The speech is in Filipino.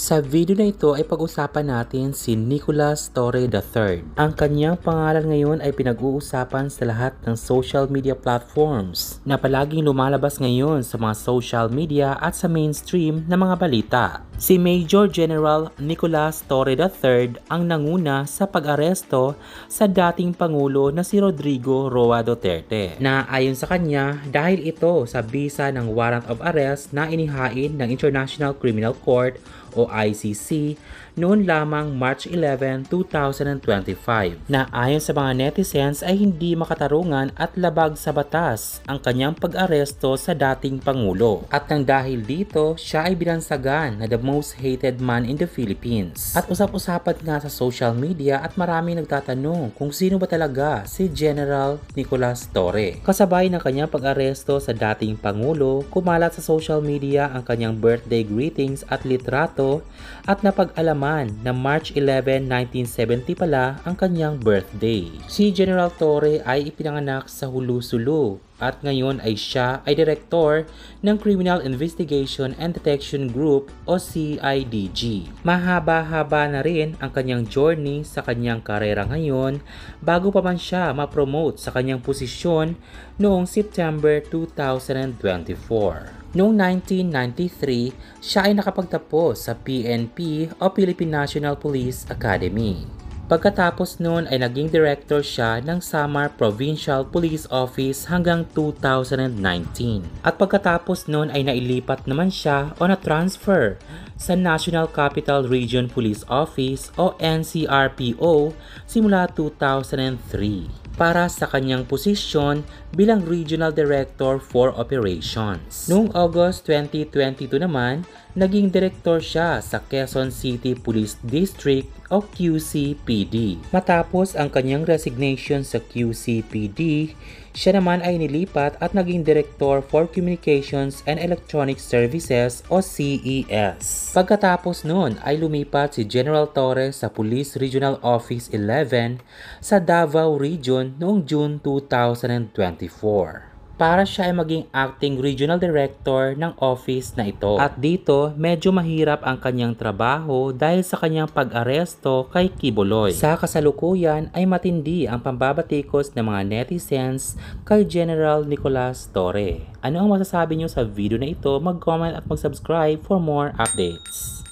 Sa video na ito ay pag-usapan natin si Nicolas Torre III. Ang kanyang pangalan ngayon ay pinag-uusapan sa lahat ng social media platforms na palaging lumalabas ngayon sa mga social media at sa mainstream na mga balita. Si Major General Nicolas Torre III ang nanguna sa pag-aresto sa dating Pangulo na si Rodrigo Roa Duterte na ayon sa kanya dahil ito sa bisa ng warrant of arrest na inihain ng International Criminal Court o ICC noon lamang March 11, 2025 na ayon sa mga netizens ay hindi makatarungan at labag sa batas ang kanyang pag-aresto sa dating Pangulo. At nang dahil dito, siya ay binansagan na the most hated man in the Philippines. At usap-usapan nga sa social media at maraming nagtatanong kung sino ba talaga si General Nicolas Torre. Kasabay ng kanyang pag-aresto sa dating Pangulo, kumalat sa social media ang kanyang birthday greetings at litrato at napag-alaman na March 11, 1970 pala ang kanyang birthday. Si General Torre ay ipinanganak sa Hulu-Sulu at ngayon ay siya ay direktor ng Criminal Investigation and Detection Group o CIDG. Mahaba-haba na rin ang kanyang journey sa kanyang karera ngayon bago pa man siya ma-promote sa kanyang posisyon noong September 2024. Noong 1993, siya ay nakapagtapos sa PNP o Philippine National Police Academy. Pagkatapos noon ay naging director siya ng Samar Provincial Police Office hanggang 2019. At pagkatapos noon ay nailipat naman siya o na-transfer sa National Capital Region Police Office o NCRPO simula 2003 para sa kanyang posisyon bilang Regional Director for Operations. Noong August 2022 naman, naging direktor siya sa Quezon City Police District o QCPD. Matapos ang kanyang resignation sa QCPD, siya naman ay nilipat at naging Director for Communications and Electronic Services o CES. Pagkatapos noon ay lumipat si General Torre sa Police Regional Office 11 sa Davao Region noong June 2024. Para siya ay maging acting regional director ng office na ito. At dito, medyo mahirap ang kanyang trabaho dahil sa kanyang pag-aresto kay Quiboloy. Sa kasalukuyan ay matindi ang pambabatikos ng mga netizens kay General Nicolas Torre. Ano ang masasabi niyo sa video na ito? Mag-comment at mag-subscribe for more updates.